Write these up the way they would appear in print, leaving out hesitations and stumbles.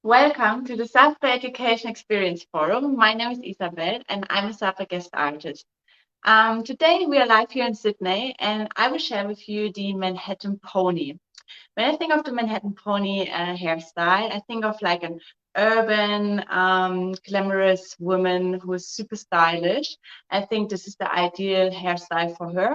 Welcome to the Software Education Experience Forum. My name is Isabel and I'm a software guest artist. Today we are live here in Sydney and I will share with you the Manhattan Pony. When I think of the Manhattan Pony hairstyle, I think of like an urban, glamorous woman who is super stylish. I think this is the ideal hairstyle for her.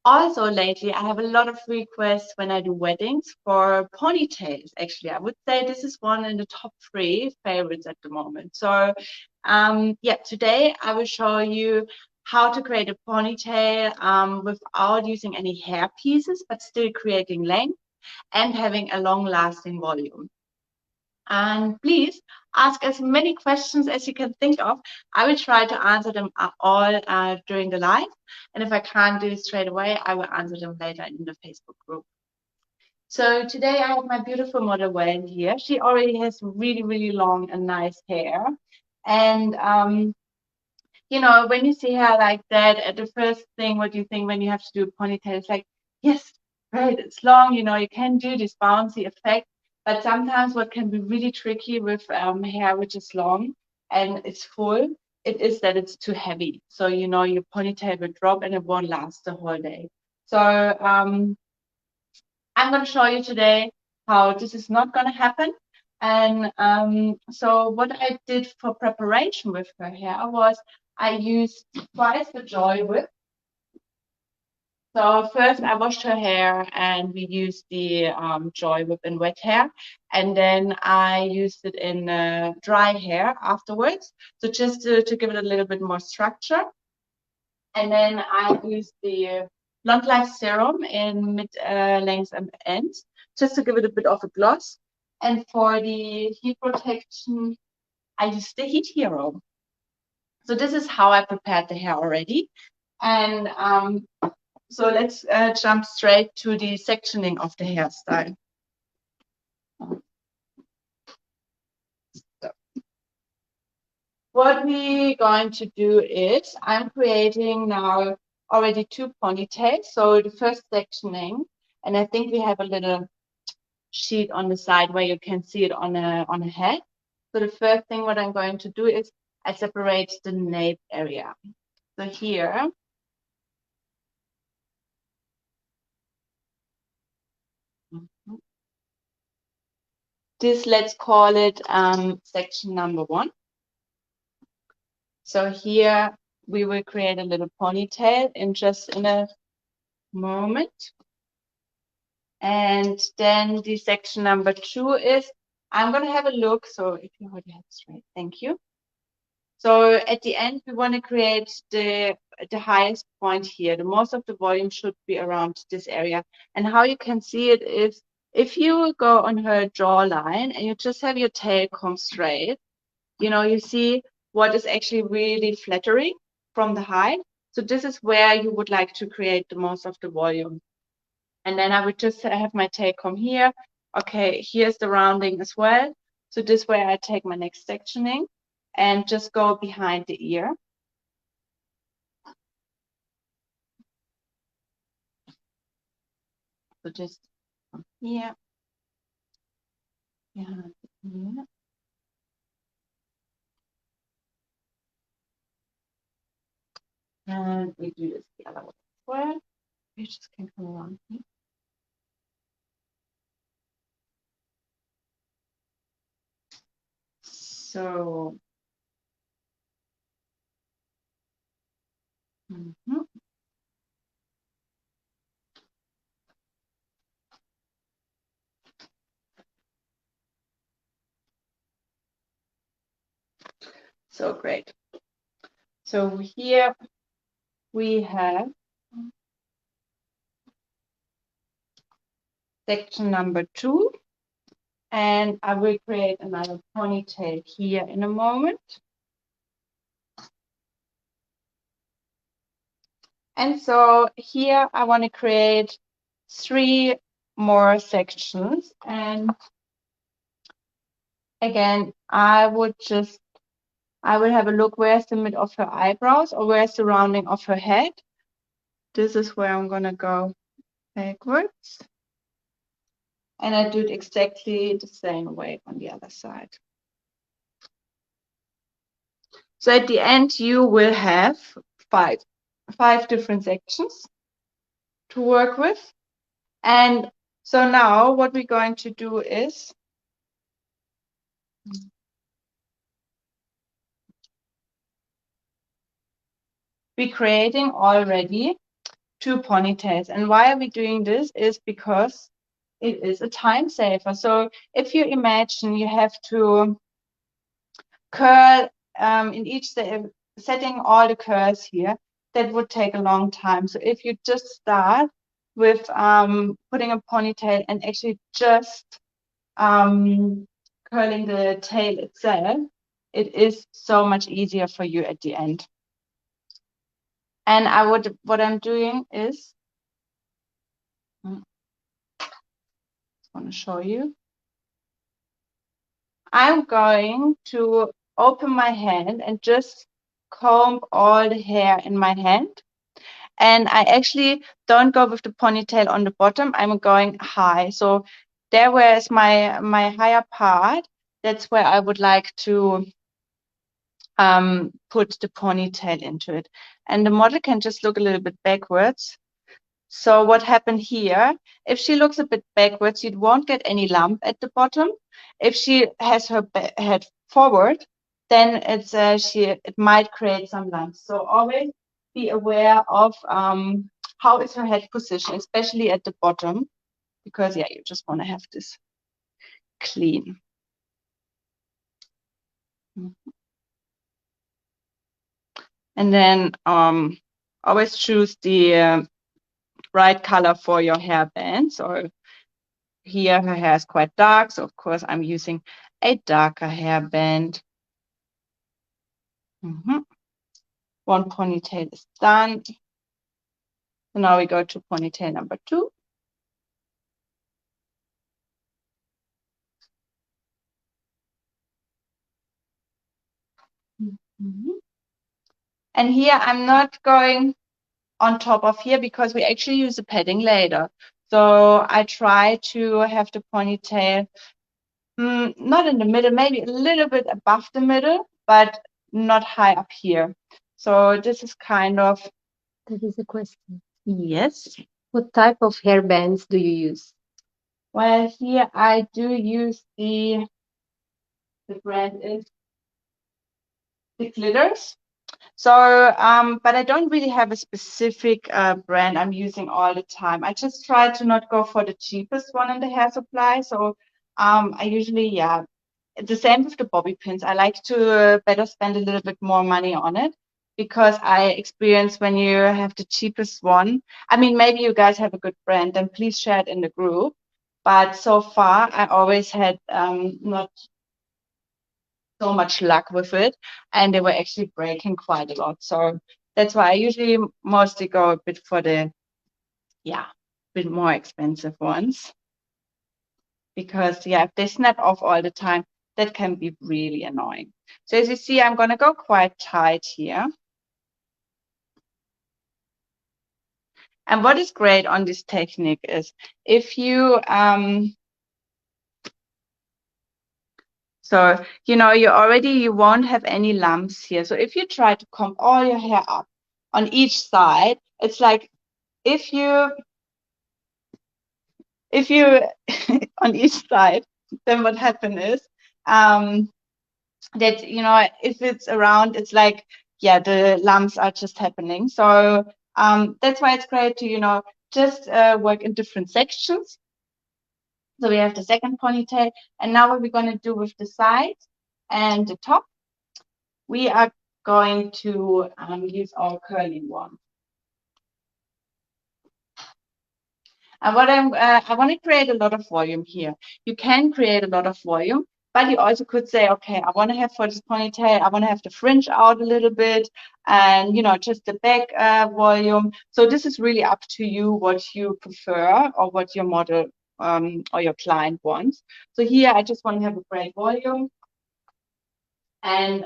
Also, lately, I have a lot of requests when I do weddings for ponytails. Actually, I would say this is one in the top 3 favorites at the moment. So, yeah, today I will show you how to create a ponytail without using any hair pieces, but still creating length and having a long-lasting volume. And please ask as many questions as you can think of. I will try to answer them all during the live. And if I can't do it straight away, I will answer them later in the Facebook group. So today I have my beautiful model Wen here. She already has really, really long and nice hair. And, when you see hair like that, at the first thing, what you think when you have to do a ponytail is like, yes, great, it's long, you can do this bouncy effect. But sometimes what can be really tricky with hair which is long and it's full, it is that it's too heavy. So, your ponytail will drop and it won't last the whole day. So I'm going to show you today how this is not going to happen. And so what I did for preparation with her hair was I used twice the Joy Whip. So first I washed her hair and we used the Joy Whip in wet hair. And then I used it in dry hair afterwards. So just to give it a little bit more structure. And then I used the Blonde Life Serum in mid-length and ends, just to give it a bit of a gloss. And for the heat protection, I used the Heat Hero. So this is how I prepared the hair already. And so let's jump straight to the sectioning of the hairstyle. So what we're going to do is I'm creating now already 2 ponytails. So the first sectioning, and I think we have a little sheet on the side where you can see it on a head. So the first thing what I'm going to do is I separate the nape area. So here, this, let's call it section number 1. So here we will create a little ponytail in a moment. And then the section number 2 is, I'm going to have a look. So if you hold your head straight, thank you. So at the end, we want to create the highest point here. The most of the volume should be around this area. And how you can see it is if you go on her jawline and you just have your tail come straight, you see what is actually really flattering from the height. So this is where you would like to create the most of the volume. And then I would just have my tail come here. Okay, here's the rounding as well. So this way I take my next sectioning and just go behind the ear. So just from here, behind the ear. And we do this the other way as well. We just can come around here. So, So great. So here we have section number 2. And I will create another ponytail here in a moment. And so here I want to create 3 more sections. And again, I will have a look where's the mid of her eyebrows or where's the rounding of her head. This is where I'm going to go backwards. And I do it exactly the same way on the other side. So at the end, you will have five different sections to work with. And so now what we're going to do is we're creating already 2 ponytails. And why are we doing this is because it is a time saver. So if you imagine you have to curl in each setting all the curls here, that would take a long time. So if you just start with putting a ponytail and actually just curling the tail itself, it is so much easier for you at the end. And what I'm doing is, I want to show you. I'm going to open my hand and just comb all the hair in my hand. And I actually don't go with the ponytail on the bottom. I'm going high. So there where is my higher part, that's where I would like to put the ponytail into it. And the model can just look a little bit backwards. So what happened here, if she looks a bit backwards, you won't get any lump at the bottom. If she has her head forward, then it might create some lumps. So always be aware of how is her head position, especially at the bottom, because yeah, you just want to have this clean. And then always choose the right color for your hairband. So here her hair is quite dark, so of course I'm using a darker hairband. One ponytail is done. So now we go to ponytail number 2. And here I'm not going on top of here because we actually use the padding later. So I try to have the ponytail not in the middle, maybe a little bit above the middle, but not high up here. So this is kind of. That is a question. Yes. What type of hairbands do you use? Well, here I do use the brand is the glitters. So, but I don't really have a specific brand I'm using all the time. I just try to not go for the cheapest one in the hair supply. So, I usually, yeah, the same with the bobby pins. I like to better spend a little bit more money on it because I experience when you have the cheapest one. I mean, maybe you guys have a good brand, then please share it in the group. But so far, I always had not so much luck with it, and they were actually breaking quite a lot. So that's why I usually mostly go a bit for the, yeah, bit more expensive ones. Because yeah, if they snap off all the time, that can be really annoying. So as you see, I'm gonna go quite tight here. And what is great on this technique is if you so, you won't have any lumps here. So if you try to comb all your hair up on each side, it's like if you on each side, then what happens is that, if it's around, it's like, yeah, the lumps are just happening. So that's why it's great to, just work in different sections. So we have the second ponytail. And now what we're going to do with the sides and the top, we are going to use our curling one. And I want to create a lot of volume here. You can create a lot of volume, but you also could say, okay, I want to have for this ponytail, I want to have the fringe out a little bit and, just the back volume. So this is really up to you what you prefer or what your model or your client wants. So here I just want to have a great volume. And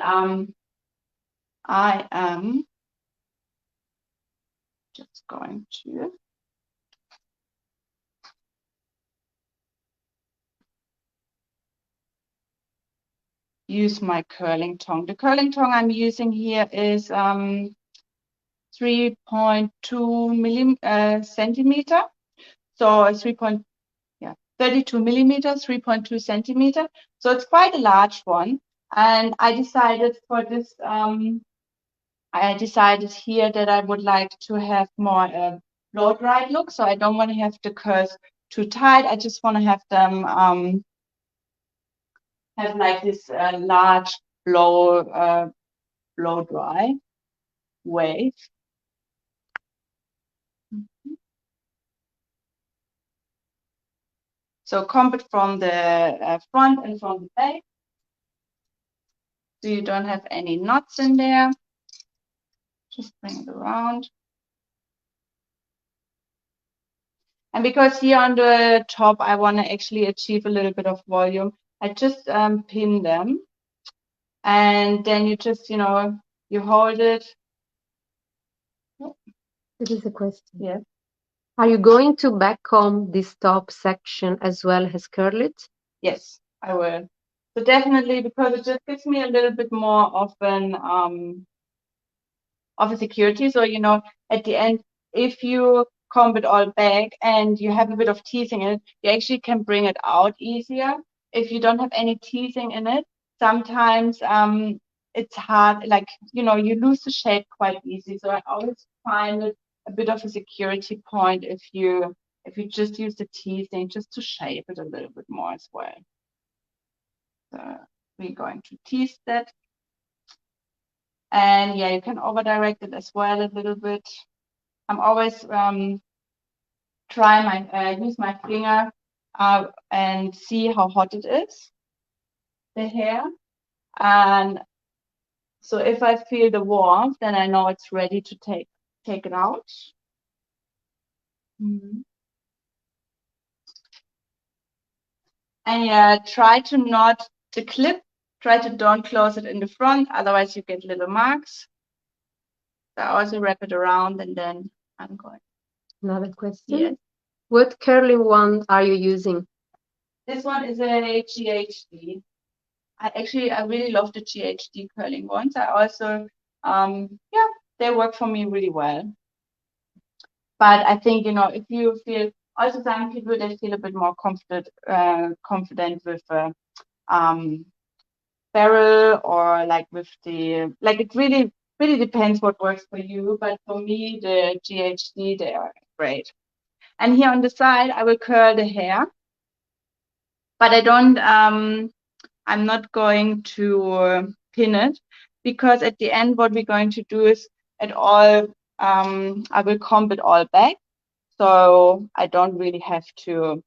I am just going to use my curling tong. The curling tong I'm using here is 3.2 centimeter. So 32 millimeters, 3.2 centimeter. So it's quite a large one. And I decided for this, I decided here that I would like to have more blow dried look. So I don't want to have the curls too tight. I just want to have them have like this large blow dry wave. So comb it from the front and from the back. So you don't have any knots in there. Just bring it around. And because here on the top, I want to actually achieve a little bit of volume, I just pin them. And then you just, you hold it. That is a question. Yes. Are you going to back comb this top section as well as curl it? Yes, I will. So definitely, because it just gives me a little bit more of a security. So, at the end, if you comb it all back and you have a bit of teasing in it, you actually can bring it out easier. If you don't have any teasing in it, sometimes it's hard, like, you lose the shape quite easy. So I always find it a bit of a security point if you just use the teasing just to shape it a little bit more as well. So we're going to tease that. And yeah, you can over direct it as well a little bit. I'm always use my finger and see how hot it is, the hair. And so if I feel the warmth, then I know it's ready to take it out. And yeah, try to not the clip. Try to don't close it in the front, otherwise you get little marks. So I also wrap it around and then I'm going. Another question. Yes. What curling wand are you using? This one is a GHD. I really love the GHD curling ones. I also, they work for me really well. But I think, if you feel, also some people, they feel a bit more confident with barrel or like with it really, really depends what works for you. But for me, the GHD, they are great. And here on the side, I will curl the hair, but I'm not going to pin it, because at the end, what we're going to do is I will comb it all back. So I don't really have to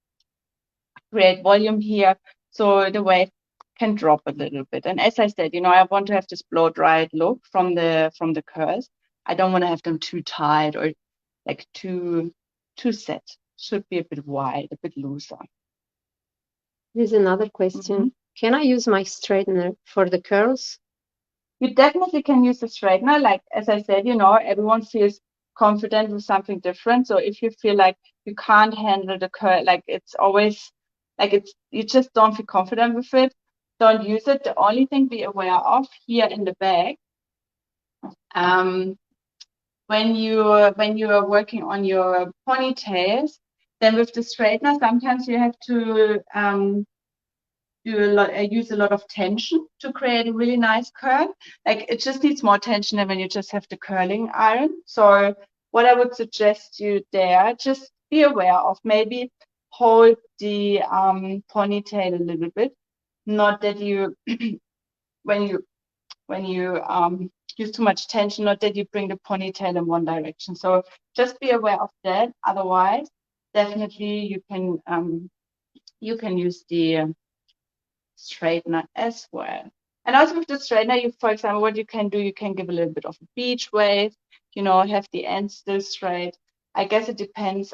create volume here. So the wave can drop a little bit. And as I said, I want to have this blow dried look from the curls. I don't want to have them too tight or like too set. Should be a bit wide, a bit looser. Here's another question. Can I use my straightener for the curls? You definitely can use the straightener. Like, as I said, everyone feels confident with something different. So if you feel like you can't handle the curl, like it's always, you just don't feel confident with it, don't use it. The only thing be aware of here in the back, when you are working on your ponytails, then with the straightener, sometimes you have to use a lot of tension to create a really nice curl. Like, it just needs more tension than when you just have the curling iron. So what I would suggest you there, just be aware of, maybe hold the ponytail a little bit. Not that you, when you use too much tension, not that you bring the ponytail in one direction. So just be aware of that. Otherwise, definitely you can use the straightener as well. And also with the straightener, for example, what you can do, you can give a little bit of a beach wave, have the ends still straight. I guess it depends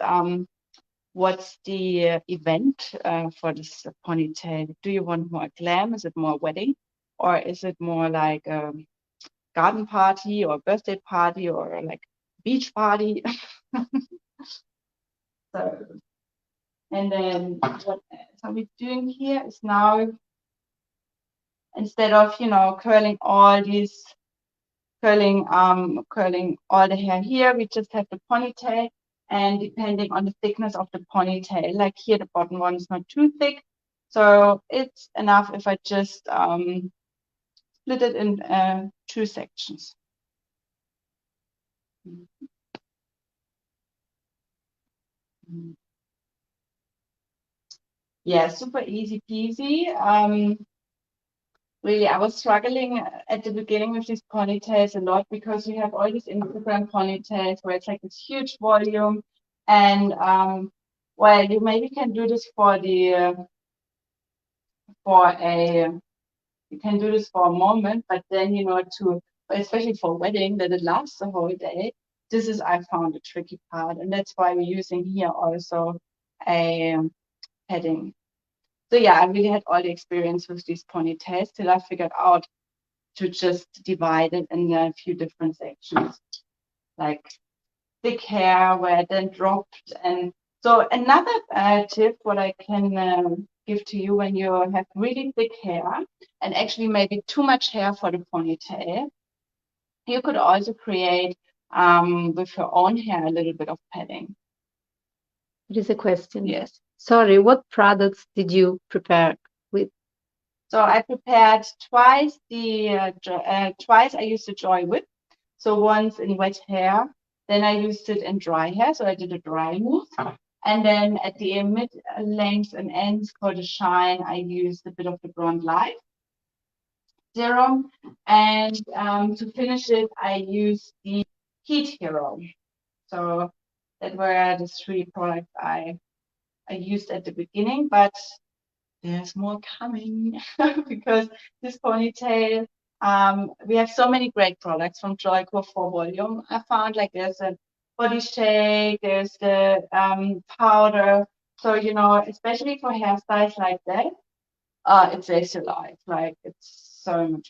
what's the event for this ponytail. Do you want more glam? Is it more wedding? Or is it more like a garden party or birthday party or like beach party? So, and then what else are we doing here is now instead of, you know, curling all these, curling all the hair here, we just have the ponytail. And depending on the thickness of the ponytail, like here, the bottom one is not too thick. So it's enough if I just split it in 2 sections. Yeah, super easy peasy. Really, I was struggling at the beginning with these ponytails a lot because you have all these Instagram ponytails where it's like this huge volume. And well, you maybe can do this for the for a you can do this for a moment, but then, you know, to especially for a wedding that it lasts the whole day, this is, I found, the tricky part, and that's why we're using here also a padding. So yeah, I really had all the experience with these ponytails till I figured out to just divide it in a few different sections, like thick hair where it then dropped. And so another tip, what I can give to you when you have really thick hair and actually maybe too much hair for the ponytail, you could also create with your own hair a little bit of padding. There is a question. Yes. Sorry, what products did you prepare with? So I prepared twice twice I used the Joy Whip. So once in wet hair, then I used it in dry hair. So I did a dry mousse. And then at the mid length and ends for the shine, I used a bit of the Blonde Light serum. And to finish it, I used the Heat Hero. So that were the 3 products I used at the beginning, but there's more coming because this ponytail, we have so many great products from Joyco for volume. I found like there's a body shake, there's the powder. So, you know, especially for hairstyles like that, it saves your life. Like it's so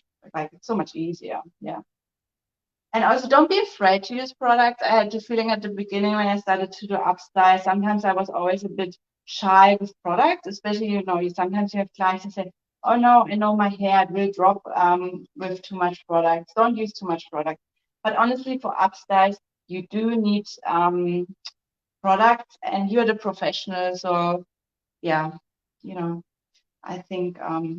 much easier. Yeah. And also, don't be afraid to use products. I had the feeling at the beginning when I started to do upstyle, sometimes I was always a bit shy with products, especially, you know, sometimes you have clients who say, oh no, I know my hair will drop with too much products. Don't use too much product. But honestly, for upstyles, you do need products, and you're the professional. So yeah, you know, I think I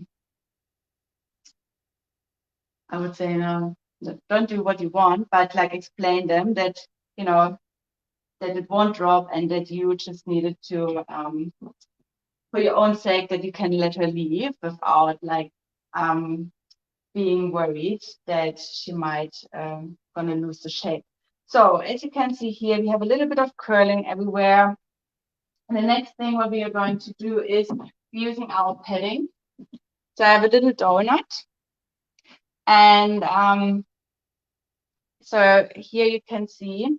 would say, no, don't do what you want, but like explain them that, you know, that it won't drop and that you just needed to, for your own sake, that you can let her leave without like being worried that she might gonna lose the shape. So as you can see here, we have a little bit of curling everywhere. And the next thing what we are going to do is using our padding. So I have a little donut, and so here you can see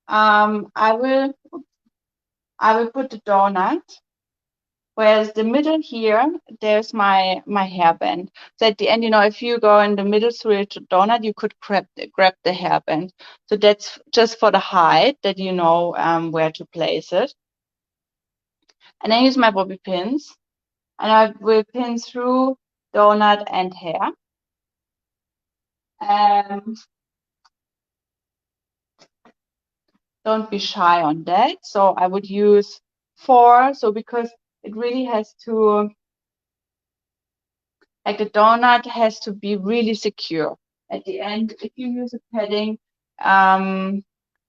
I will put the donut, whereas the middle here, there's my hairband. So at the end, you know, if you go in the middle through the donut, you could grab the hairband. So that's just for the height, that you know where to place it. And I use my bobby pins, and I will pin through donut and hair. Don't be shy on that. So I would use 4. So because it really has to, like the donut has to be really secure. At the end, if you use a padding,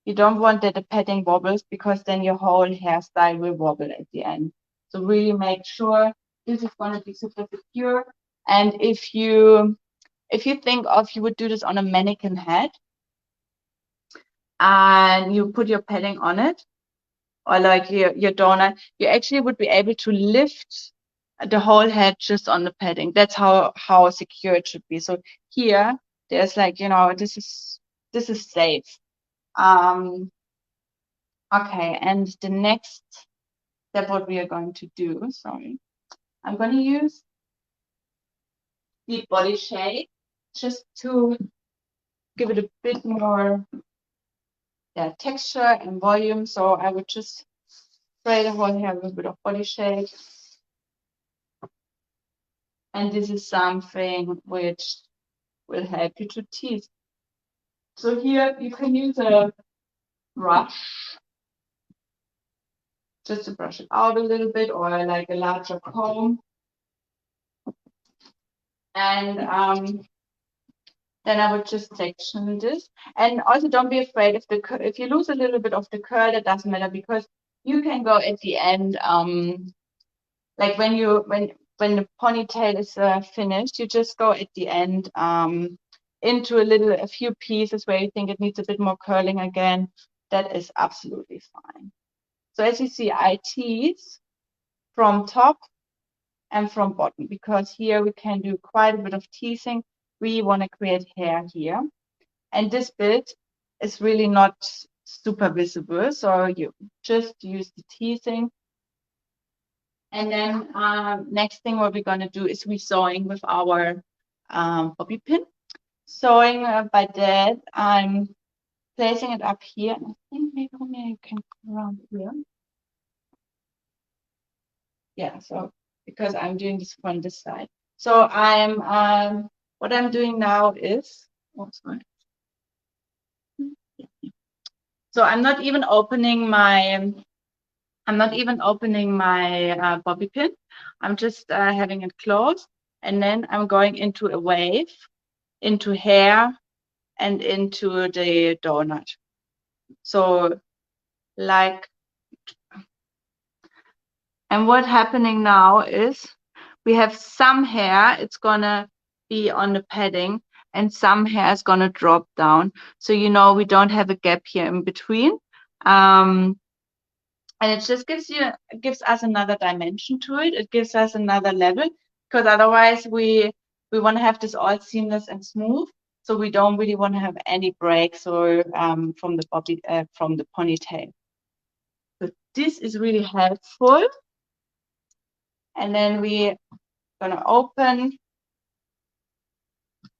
you don't want that the padding wobbles, because then your whole hairstyle will wobble at the end. So really make sure this is going to be super secure. And if you think of, you would do this on a mannequin head, and you put your padding on it, or like your donut, you actually would be able to lift the whole head just on the padding. That's how secure it should be. So here, there's like, you know, this is safe. Okay, and the next step, what we are going to do, sorry, I'm going to use the body shade just to give it a bit more texture and volume. So I would just spray the whole hair with a bit of body shade. And this is something which will help you to tease. So here you can use a brush just to brush it out a little bit, or like a larger comb. And then I would just section this. And also don't be afraid if you lose a little bit of the curl, that doesn't matter, because you can go at the end, like when the ponytail is finished, you just go at the end into a few pieces where you think it needs a bit more curling again. That is absolutely fine. So as you see, I tease from top and from bottom, because here we can do quite a bit of teasing. We want to create hair here. And this bit is really not super visible, so you just use the teasing. And then next thing what we're going to do is resewing with our bobby pin. Sewing by that, I'm placing it up here. And I think maybe you can come around here. Yeah, so because I'm doing this from this side. So what I'm doing now is, oh, sorry. So I'm not even opening my bobby pin. I'm just having it closed, and then I'm going into a wave, into hair, and into the donut. So like, and what's happening now is we have some hair, it's gonna be on the padding, and some hair is gonna drop down. So you know we don't have a gap here in between. And it just gives us another dimension to it. It gives us another level, because otherwise we want to have this all seamless and smooth. So we don't really want to have any breaks or from the ponytail. So this is really helpful. And then we're gonna open.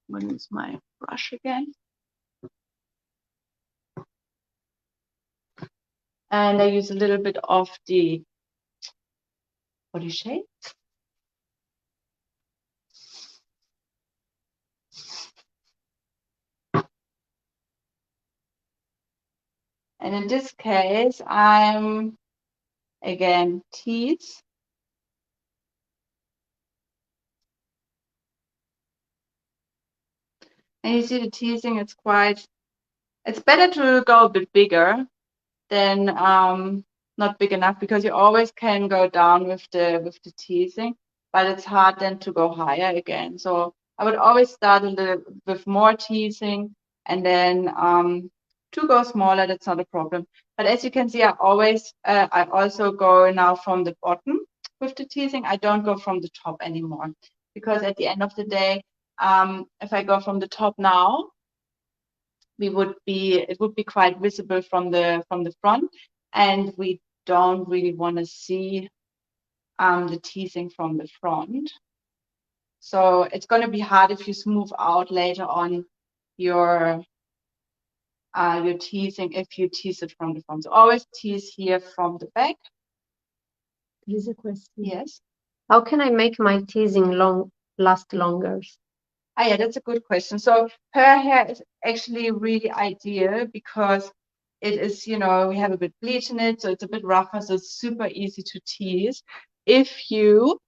I'm gonna use my brush again. And I use a little bit of the body shape. And in this case, I'm again tease. And you see the teasing, it's better to go a bit bigger than not big enough, because you always can go down with the teasing, but it's hard then to go higher again. So I would always start with more teasing, and then to go smaller, that's not a problem. But as you can see, I also go now from the bottom with the teasing. I don't go from the top anymore, because at the end of the day, if I go from the top now, it would be quite visible from the front, and we don't really want to see the teasing from the front. So it's going to be hard if you smooth out later on your teasing if you tease it from the front. So always tease here from the back. Here's a question. Yes. How can I make my teasing last longer? Ah, yeah, that's a good question. So her hair is actually really ideal, because it is, we have a bit bleach in it, so it's a bit rougher, so it's super easy to tease. If you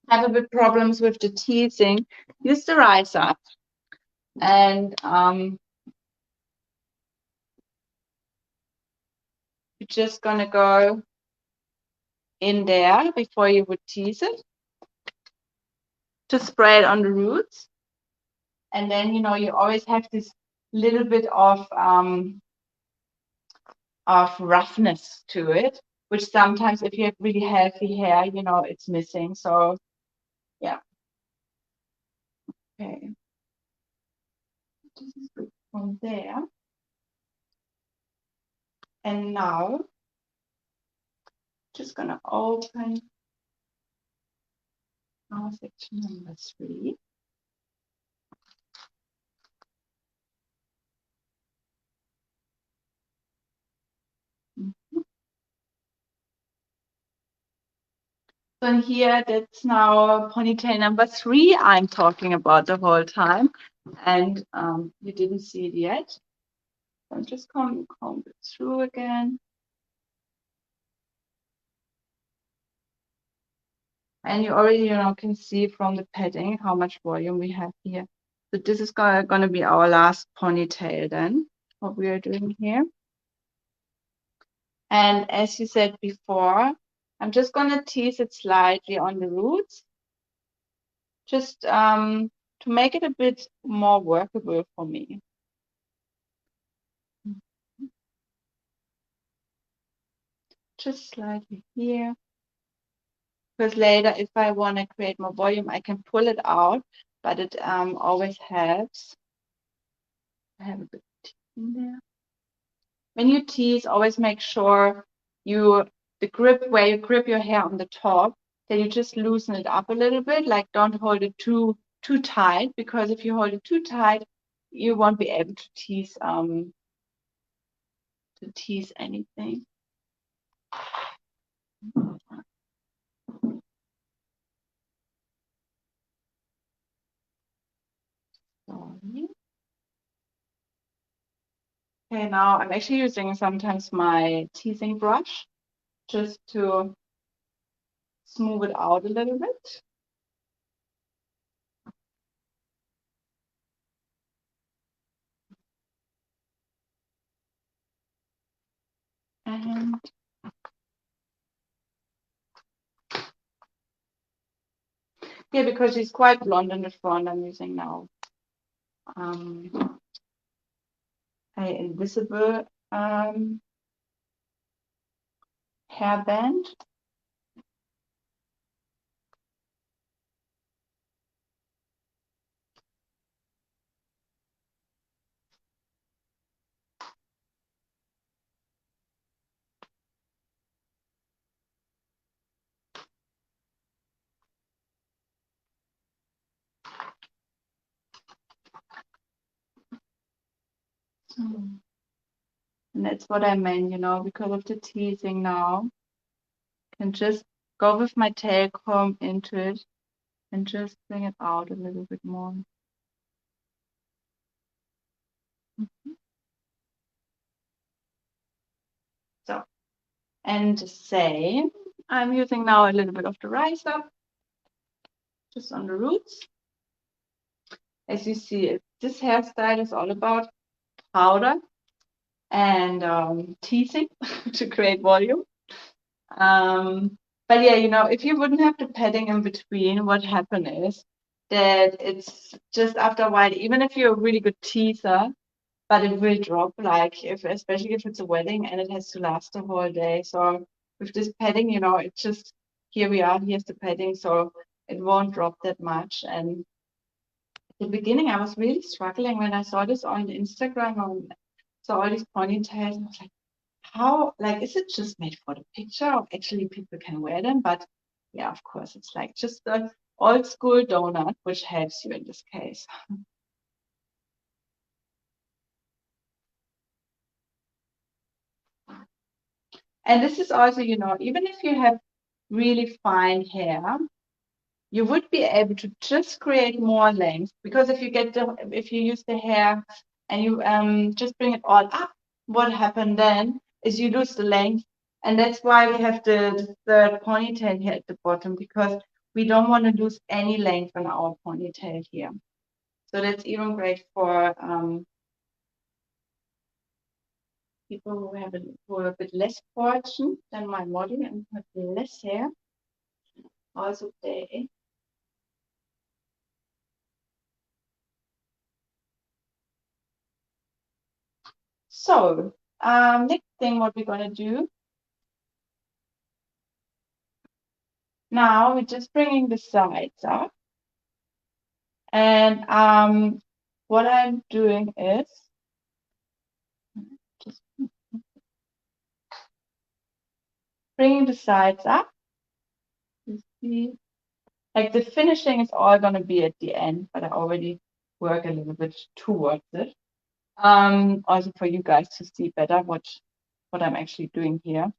have a bit problems with the teasing, use the rise up, and you're just gonna go in there before you would tease it, to spray it on the roots, and then you always have this little bit of roughness to it, which sometimes if you have really healthy hair, it's missing. So yeah. Okay. This is good from there. And now just gonna open our section number 3. So in here, that's now ponytail number 3 I'm talking about the whole time. And you didn't see it yet. I'm just comb it through again. And you already, can see from the padding how much volume we have here. So this is gonna be our last ponytail then, what we are doing here. And as you said before, I'm just gonna tease it slightly on the roots, just to make it a bit more workable for me. Just slightly here. Because later, if I want to create more volume, I can pull it out, but it always helps. I have a bit in there. When you tease, always make sure the grip where you grip your hair on the top, that you just loosen it up a little bit. Like don't hold it too tight, because if you hold it too tight, you won't be able to tease anything. Sorry. Okay, now I'm actually using sometimes my teasing brush just to smooth it out a little bit. And yeah, because she's quite blonde in the front, I'm using now an invisible hairband. And that's what I meant, because of the teasing now. I can just go with my tail comb into it and just bring it out a little bit more. So, and say, I'm using now a little bit of the riser, just on the roots. As you see, this hairstyle is all about powder and teasing to create volume. But yeah, if you wouldn't have the padding in between, what happened is that it's just after a while, even if you're a really good teaser, but it will drop, like especially if it's a wedding and it has to last the whole day. So with this padding, it's just here we are, here's the padding, so it won't drop that much. And at the beginning, I was really struggling when I saw this on Instagram and saw all these ponytails. And I was like, how, like, is it just made for the picture or actually people can wear them? But yeah, of course, it's like just the old school donut, which helps you in this case. And this is also, even if you have really fine hair, you would be able to just create more length, because if you use the hair and you just bring it all up, what happened then is you lose the length. And that's why we have the third ponytail here at the bottom, because we don't want to lose any length on our ponytail here. So that's even great for people who are a bit less fortunate than my model and have less hair. Also, they so next thing what we're gonna do now, we're just bringing the sides up, and what I'm doing is just bringing the sides up. You see, like the finishing is all gonna be at the end, but I already work a little bit towards it. Also for you guys to see better what I'm actually doing here.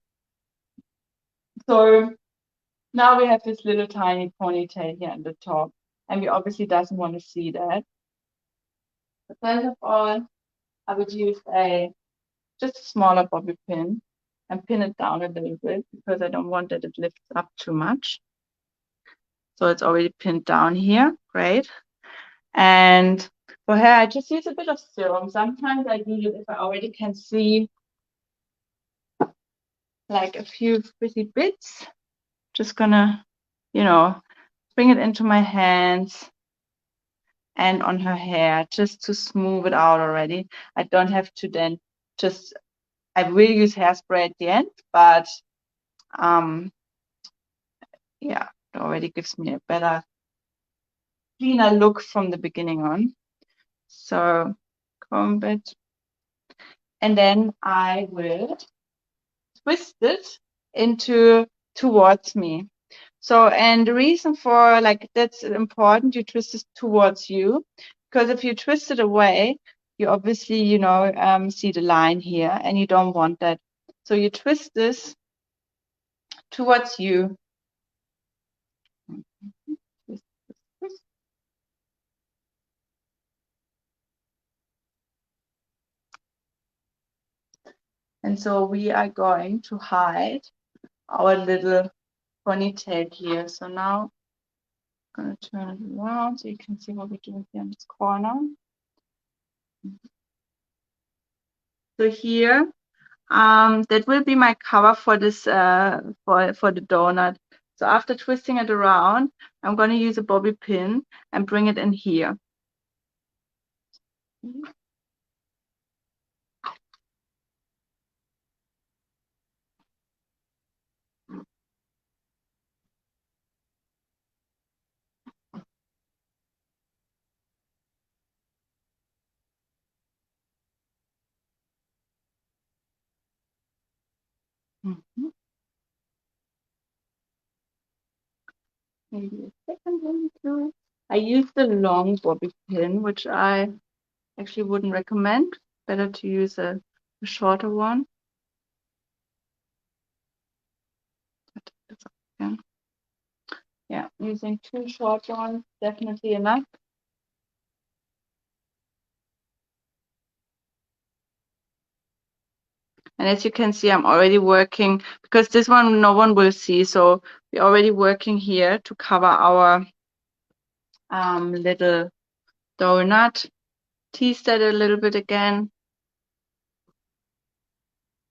So Now we have this little tiny ponytail here at the top, and we obviously doesn't want to see that. But first of all, I would use just a smaller bobby pin and pin it down a little bit because I don't want that it lifts up too much. So it's already pinned down here, great. And for hair, I just use a bit of serum. Sometimes I do it if I already can see like a few frizzy bits. Just gonna, bring it into my hands and on her hair just to smooth it out already. I don't have to then just, I will use hairspray at the end, but yeah, it already gives me a better, cleaner look from the beginning on. So comb it. And then I will twist it towards me. So, and the reason for like that's important, you twist it towards you, because if you twist it away, you obviously, see the line here, and you don't want that. So you twist this towards you. Twist, twist, twist. And so we are going to hide our little ponytail here. So now I'm going to turn it around so you can see what we're doing here in this corner. So here, that will be my cover for this for the donut. So after twisting it around, I'm going to use a bobby pin and bring it in here. Mhm. Maybe a second one too. I use the long bobby pin, which I actually wouldn't recommend. Better to use a shorter one. Yeah, using 2 short ones, definitely enough. And as you can see, I'm already working, because this one no one will see, so we're already working here to cover our little donut. Tease that a little bit again,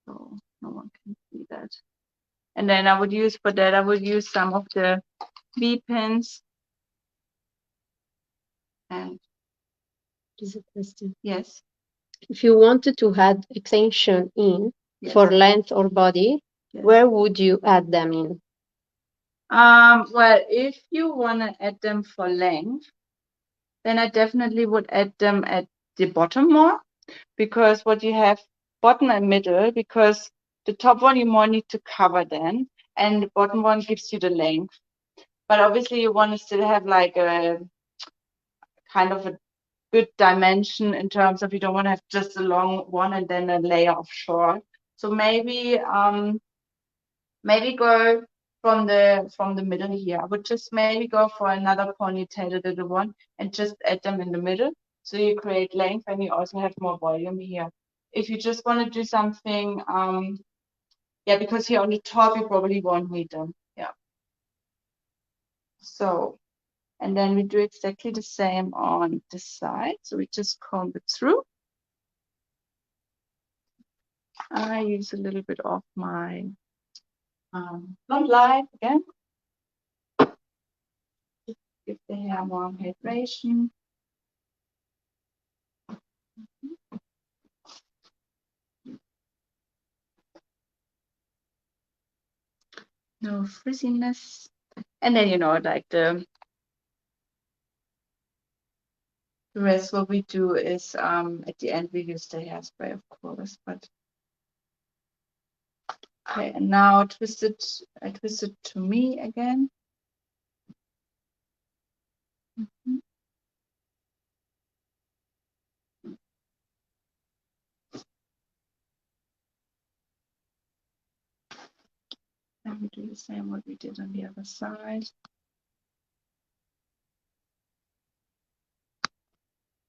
so no one can see that. And then I would use, for that, I would use some of the V-pins. And Is a question. yes. If you wanted to add extension in Yes. for length or body, Yes. where would you add them in? Well, if you want to add them for length, then I definitely would add them at the bottom more, because what you have bottom and middle, because the top one you more need to cover then, and the bottom one gives you the length. But obviously you want to still have like a kind of a good dimension in terms of, you don't want to have just a long one and then a layer of short. So maybe go from the middle here. I would just maybe go for another ponytail, a little one, and just add them in the middle. So you create length and you also have more volume here. If you just want to do something, yeah, because here on the top you probably won't need them. Yeah. So, and then we do exactly the same on this side. So we just comb it through. I use a little bit of my blonde light again. Give the hair more hydration. No frizziness. And then, like the rest, what we do is at the end we use the hairspray, of course. But okay, and now I twist it to me again. And we do the same what we did on the other side.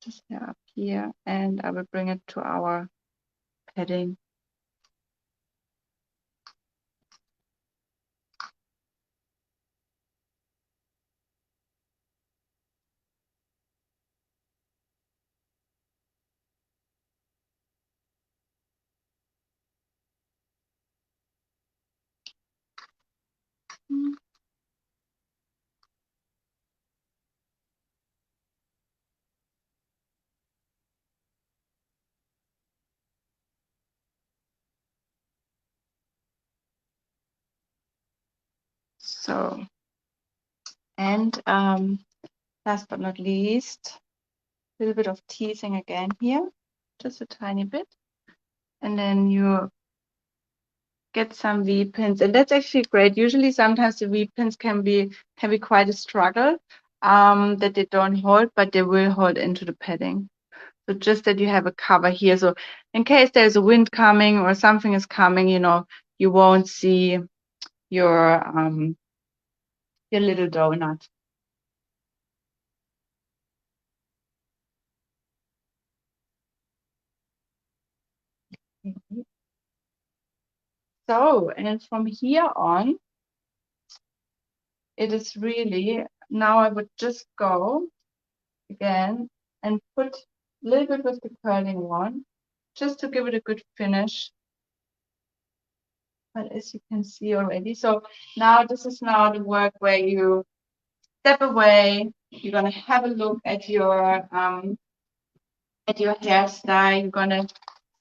Just hair up here, and I will bring it to our padding. So, and last but not least, a little bit of teasing again here, just a tiny bit. And then you get some V-pins, and that's actually great. Usually sometimes the V-pins can be quite a struggle, that they don't hold, but they will hold into the padding. So just that you have a cover here. So in case there's a wind coming or something is coming, you know, you won't see your little donut. So, and from here on, it is really, now I would just go again and put a little bit with the curling one, just to give it a good finish. But as you can see already, so now this is now the work where you step away, you're gonna have a look at your hairstyle, you're gonna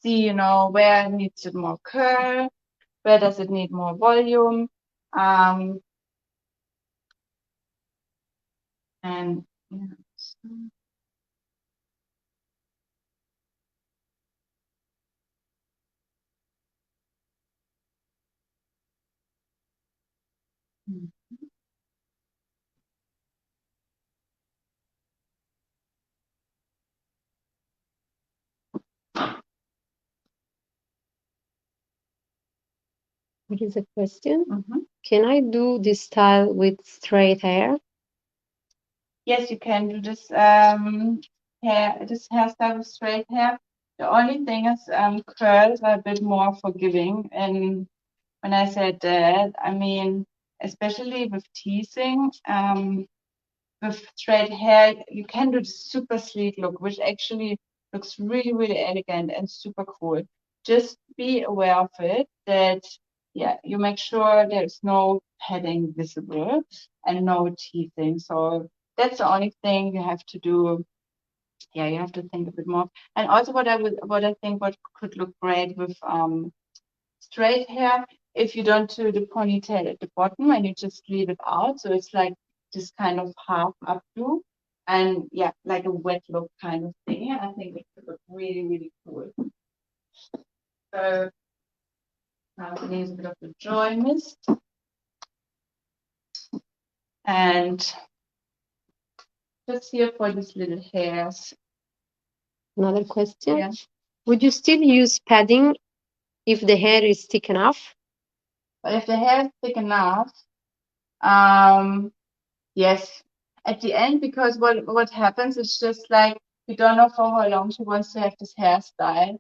see, you know, where needs it more curl, where does it need more volume, and yeah, so. Here is a question. Mm-hmm. Can I do this style with straight hair? Yes, you can do this hairstyle with straight hair. The only thing is curls are a bit more forgiving. And when I said that, I mean, especially with teasing, with straight hair, you can do the super sleek look, which actually looks really, really elegant and super cool. Just be aware of it, that, yeah, you make sure there's no padding visible and no teasing. So that's the only thing you have to do. Yeah, you have to think a bit more. And also what I think what could look great with straight hair, if you don't do the ponytail at the bottom and you just leave it out, so it's like this kind of half updo, and yeah, like a wet look kind of thing. I think it could look really, really cool. So now we need a bit of the joy mist, and just here for these little hairs. Another question. Yeah. Would you still use padding if the hair is thick enough? But if the hair is thick enough, yes, at the end, because what happens is just like we don't know for how long she wants to have this hairstyle,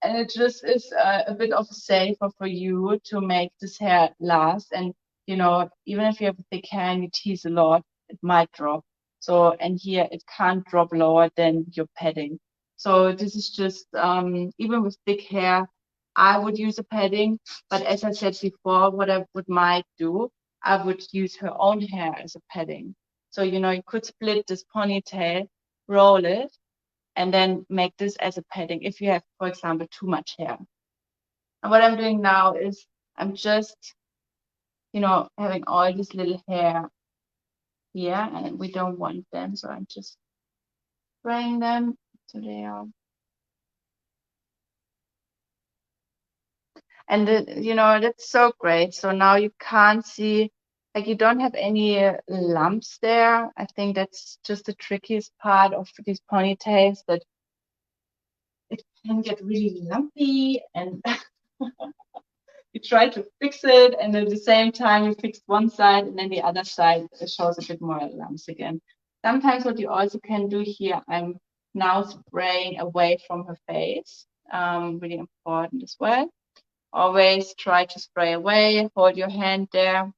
and it just is a bit of a safer for you to make this hair last. And you know, even if you have thick hair and you tease a lot, it might drop. So, and here it can't drop lower than your padding. So this is just even with thick hair, I would use a padding. But as I said before, what I would might do, I would use her own hair as a padding. So you know, you could split this ponytail, roll it, and then make this as a padding if you have, for example, too much hair. And what I'm doing now is I'm just, you know, having all this little hair here, and we don't want them, so I'm just spraying them so they are. And you know, that's so great. So now you can't see, like you don't have any lumps there. I think that's just the trickiest part of these ponytails, that it can get really lumpy and you try to fix it, and at the same time you fix one side, and then the other side shows a bit more lumps again. Sometimes what you also can do here, I'm now spraying away from her face. Really important as well. Always try to spray away, hold your hand there.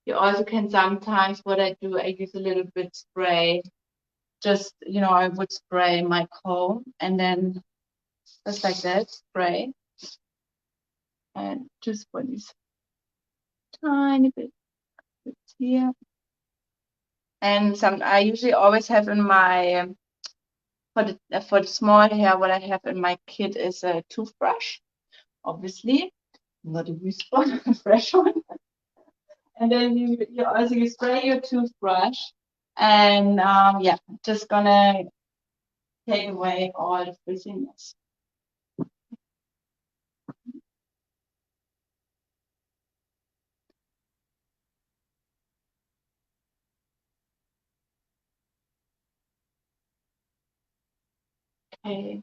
You also can sometimes, what I do, I use a little bit spray. Just, I would spray my comb and then just like that, spray. And just for these tiny bits here. And I usually always have in my, for the small hair, what I have in my kit is a toothbrush, obviously. Not a used one, a fresh one. And then you also spray your toothbrush, and yeah, just gonna take away all the frizziness. Okay,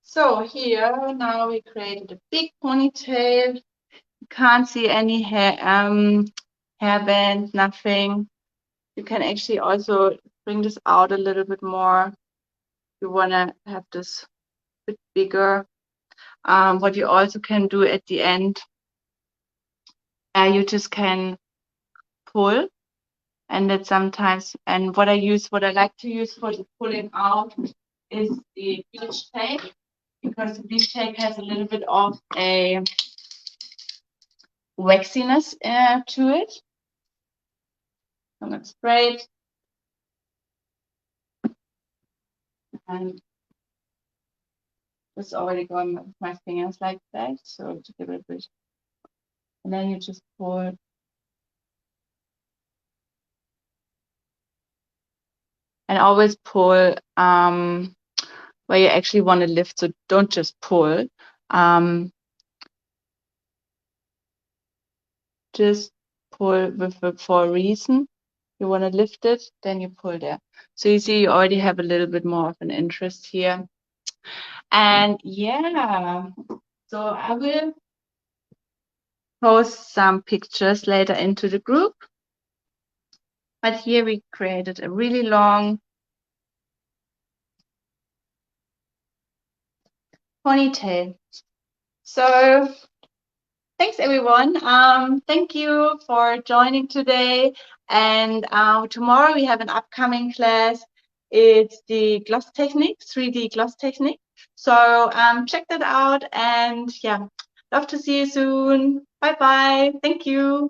so here now we created a big ponytail. You can't see any hairband, nothing. You can actually also bring this out a little bit more. You wanna have this a bit bigger. What you also can do at the end, you just can pull, and that sometimes, and what I like to use for the pulling out is the bleach tape, because the bleach tape has a little bit of a waxiness to it. I'm gonna spray it, and it's already going with my fingers like that, so to give it a bit, and then you just pull. And always pull where you actually want to lift, so don't just pull. Just pull for a reason. You want to lift it, then you pull there. So you see, you already have a little bit more of an interest here. And yeah, so I will post some pictures later into the group. But here we created a really long ponytail. So thanks, everyone. Thank you for joining today. And tomorrow we have an upcoming class. It's the gloss technique, 3D gloss technique. So check that out. And yeah, love to see you soon. Bye-bye. Thank you.